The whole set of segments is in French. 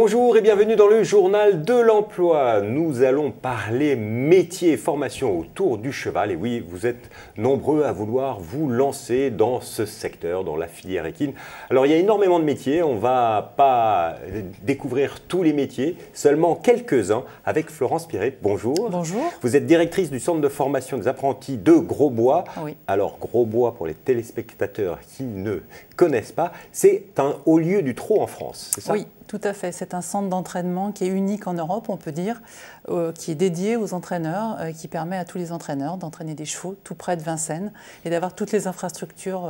Bonjour et bienvenue dans le journal de l'emploi. Nous allons parler métiers et formation autour du cheval. Et oui, vous êtes nombreux à vouloir vous lancer dans ce secteur, dans la filière équine. Alors il y a énormément de métiers, on ne va pas découvrir tous les métiers, seulement quelques-uns avec Florence Piret. Bonjour. Bonjour. Vous êtes directrice du centre de formation des apprentis de Grosbois. Oui. Alors Grosbois, pour les téléspectateurs qui ne connaissent pas, c'est un haut lieu du trot en France, c'est ça? Oui. Tout à fait, c'est un centre d'entraînement qui est unique en Europe, on peut dire, qui est dédié aux entraîneurs, qui permet à tous les entraîneurs d'entraîner des chevaux tout près de Vincennes et d'avoir toutes les infrastructures,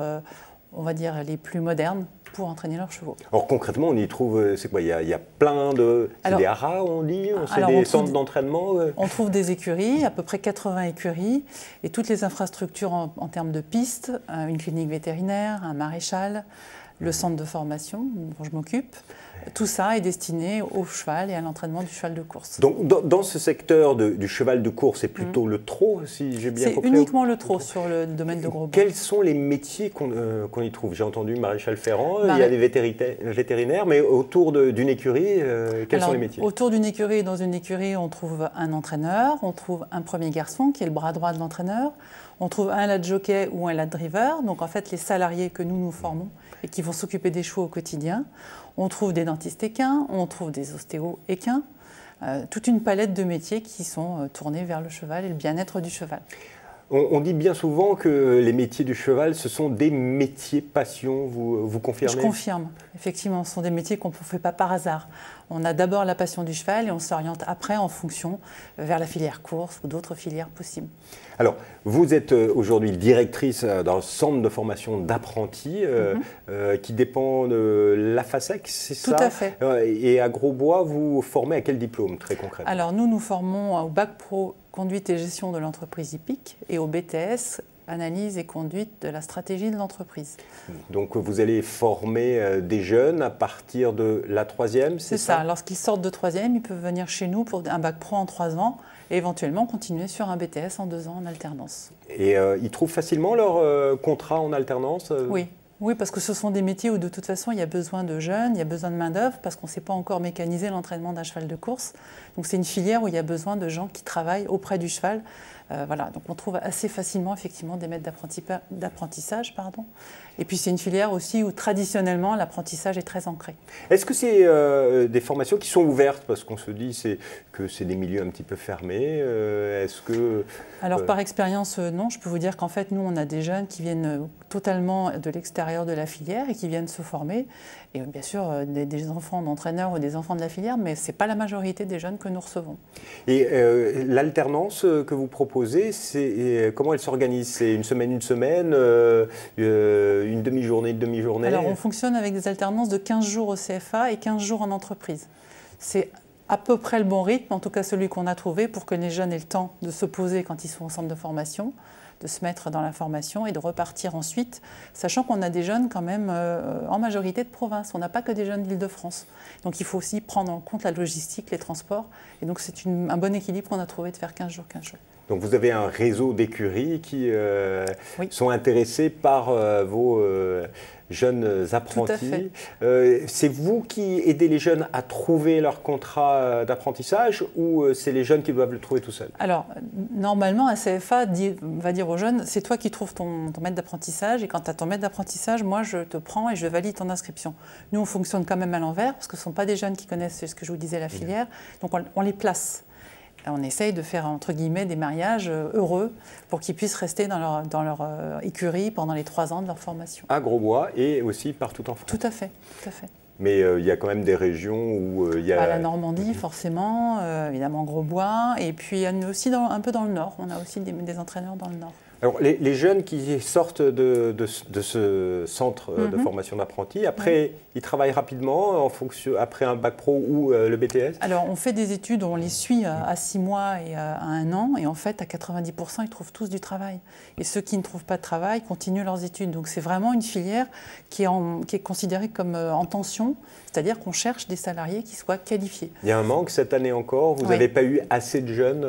on va dire, les plus modernes pour entraîner leurs chevaux. Alors concrètement, on y trouve, c'est quoi? Il y a plein de... C'est des haras, on dit? C'est des centres d'entraînement? On trouve des écuries, à peu près 80 écuries, et toutes les infrastructures en termes de pistes, une clinique vétérinaire, un maréchal, le centre de formation dont je m'occupe. Tout ça est destiné au cheval et à l'entraînement du cheval de course. Donc dans ce secteur du cheval de course, c'est plutôt le trot, si j'ai bien compris? C'est uniquement le trot sur le domaine de Grosbois. Quels sont les métiers qu'on y trouve? J'ai entendu maréchal ferrant, il y a des vétérinaires, mais autour d'une écurie, quels sont les métiers? Autour d'une écurie, dans une écurie, on trouve un entraîneur, on trouve un premier garçon qui est le bras droit de l'entraîneur, on trouve un lad jockey ou un lad driver, donc en fait les salariés que nous formons et qui vont s'occuper des chevaux au quotidien. On trouve des dentistes équins, on trouve des ostéos équins, toute une palette de métiers qui sont tournés vers le cheval et le bien-être du cheval. On dit bien souvent que les métiers du cheval, ce sont des métiers passion, vous confirmez? Je confirme, effectivement, ce sont des métiers qu'on ne fait pas par hasard. On a d'abord la passion du cheval et on s'oriente après en fonction vers la filière course ou d'autres filières possibles. Alors, vous êtes aujourd'hui directrice d'un centre de formation d'apprentis qui dépend de la FASEC, c'est ça? Tout à fait. Et à Grosbois, vous formez à quel diplôme très concrètement? Alors nous formons au Bac Pro Conduite et gestion de l'entreprise hippique et au BTS Analyse et conduite de la stratégie de l'entreprise. Donc vous allez former des jeunes à partir de la troisième, c'est ça? C'est ça. Lorsqu'ils sortent de troisième, ils peuvent venir chez nous pour un Bac Pro en 3 ans et éventuellement continuer sur un BTS en 2 ans en alternance. Et ils trouvent facilement leur contrat en alternance? Oui. Oui, parce que ce sont des métiers où de toute façon il y a besoin de jeunes, il y a besoin de main-d'œuvre parce qu'on ne sait pas encore mécaniser l'entraînement d'un cheval de course. Donc c'est une filière où il y a besoin de gens qui travaillent auprès du cheval. Voilà, donc on trouve assez facilement effectivement des maîtres d'apprentissage. Et puis c'est une filière aussi où traditionnellement l'apprentissage est très ancré. Est-ce que c'est des formations qui sont ouvertes? Parce qu'on se dit que c'est des milieux un petit peu fermés. Est-ce que... Alors par expérience, non. Je peux vous dire qu'en fait, nous, on a des jeunes qui viennent totalement de l'extérieur de la filière et qui viennent se former. Et bien sûr, des enfants d'entraîneurs ou des enfants de la filière, mais ce n'est pas la majorité des jeunes que nous recevons. Et l'alternance que vous proposez, comment elle s'organise? C'est une semaine, une demi-journée, une demi-journée? Alors on fonctionne avec des alternances de 15 jours au CFA et 15 jours en entreprise. C'est à peu près le bon rythme, en tout cas celui qu'on a trouvé pour que les jeunes aient le temps de se poser quand ils sont au centre de formation, de se mettre dans la formation et de repartir ensuite, sachant qu'on a des jeunes quand même en majorité de province. On n'a pas que des jeunes d'Île-de-France. Donc il faut aussi prendre en compte la logistique, les transports. Et donc c'est un bon équilibre qu'on a trouvé de faire 15 jours, 15 jours. Donc vous avez un réseau d'écuries qui sont intéressés par vos jeunes apprentis. C'est vous qui aidez les jeunes à trouver leur contrat d'apprentissage ou c'est les jeunes qui doivent le trouver tout seuls? Alors, normalement, un CFA va dire aux jeunes, c'est toi qui trouves ton maître d'apprentissage et quand tu as ton maître d'apprentissage, moi je te prends et je valide ton inscription. Nous, on fonctionne quand même à l'envers parce que ce ne sont pas des jeunes qui connaissent ce que je vous disais, la filière, donc on les place. On essaye de faire, entre guillemets, des mariages heureux pour qu'ils puissent rester dans leur écurie pendant les 3 ans de leur formation. À Grosbois et aussi partout en France? Tout à fait, tout à fait. Mais il y a quand même des régions où il y a... La Normandie, forcément, évidemment Grosbois, et puis aussi un peu dans le Nord. On a aussi des entraîneurs dans le Nord. Alors, les jeunes qui sortent de ce centre de formation d'apprentis, après, ils travaillent rapidement après un bac pro ou le BTS? Alors, on fait des études, on les suit à 6 mois et à 1 an, et en fait, à 90%, ils trouvent tous du travail. Et ceux qui ne trouvent pas de travail continuent leurs études. Donc, c'est vraiment une filière qui est considérée comme en tension, c'est-à-dire qu'on cherche des salariés qui soient qualifiés. Il y a un manque cette année encore? Vous n'avez pas eu assez de jeunes?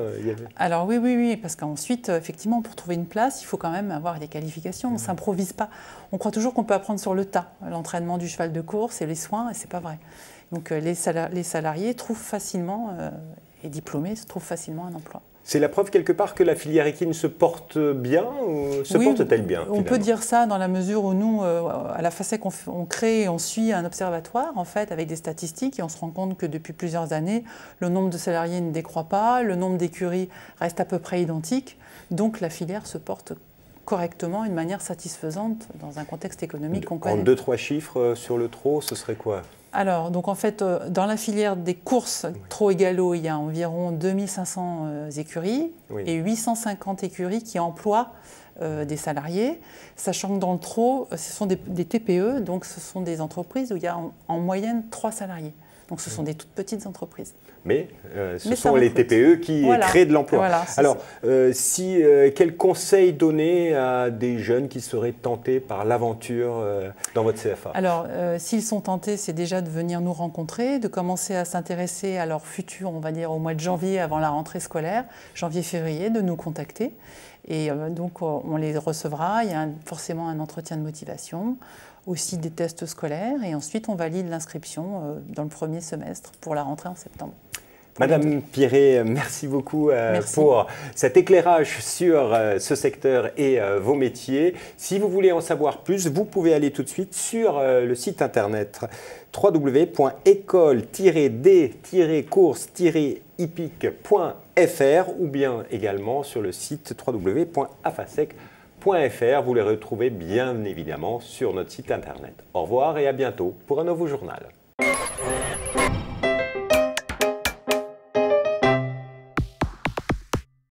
Alors oui, parce qu'ensuite, effectivement, pour trouver une place, il faut quand même avoir des qualifications. On ne s'improvise pas. On croit toujours qu'on peut apprendre sur le tas, l'entraînement du cheval de course et les soins, et ce n'est pas vrai. Donc les salariés trouvent facilement, et diplômés, trouvent facilement un emploi. C'est la preuve quelque part que la filière équine se porte bien ou se porte-t-elle bien on peut dire ça dans la mesure où nous, à la FASEC, on crée et on suit un observatoire en fait, avec des statistiques et on se rend compte que depuis plusieurs années, le nombre de salariés ne décroît pas, le nombre d'écuries reste à peu près identique, donc la filière se porte correctement, d'une manière satisfaisante dans un contexte économique qu'on connaît. En 2-3 chiffres sur le trot, ce serait quoi ? Alors, donc en fait, dans la filière des courses trot et galop, il y a environ 2500 écuries et 850 écuries qui emploient des salariés, sachant que dans le trot, ce sont des TPE, donc ce sont des entreprises où il y a en moyenne 3 salariés. Donc ce sont des toutes petites entreprises. Mais ce sont les TPE qui créent de l'emploi. Voilà, alors, quel conseil donner à des jeunes qui seraient tentés par l'aventure dans votre CFA? Alors, s'ils sont tentés, c'est déjà de venir nous rencontrer, de commencer à s'intéresser à leur futur, on va dire au mois de janvier, avant la rentrée scolaire, janvier-février, de nous contacter. Et donc, on les recevra. Il y a forcément un entretien de motivation, aussi des tests scolaires, et ensuite on valide l'inscription dans le premier semestre pour la rentrée en septembre. Madame Piré, merci beaucoup pour cet éclairage sur ce secteur et vos métiers. Si vous voulez en savoir plus, vous pouvez aller tout de suite sur le site internet www.école-d-course-hippique.fr ou bien également sur le site www.afasec.fr. Vous les retrouvez bien évidemment sur notre site internet. Au revoir et à bientôt pour un nouveau journal.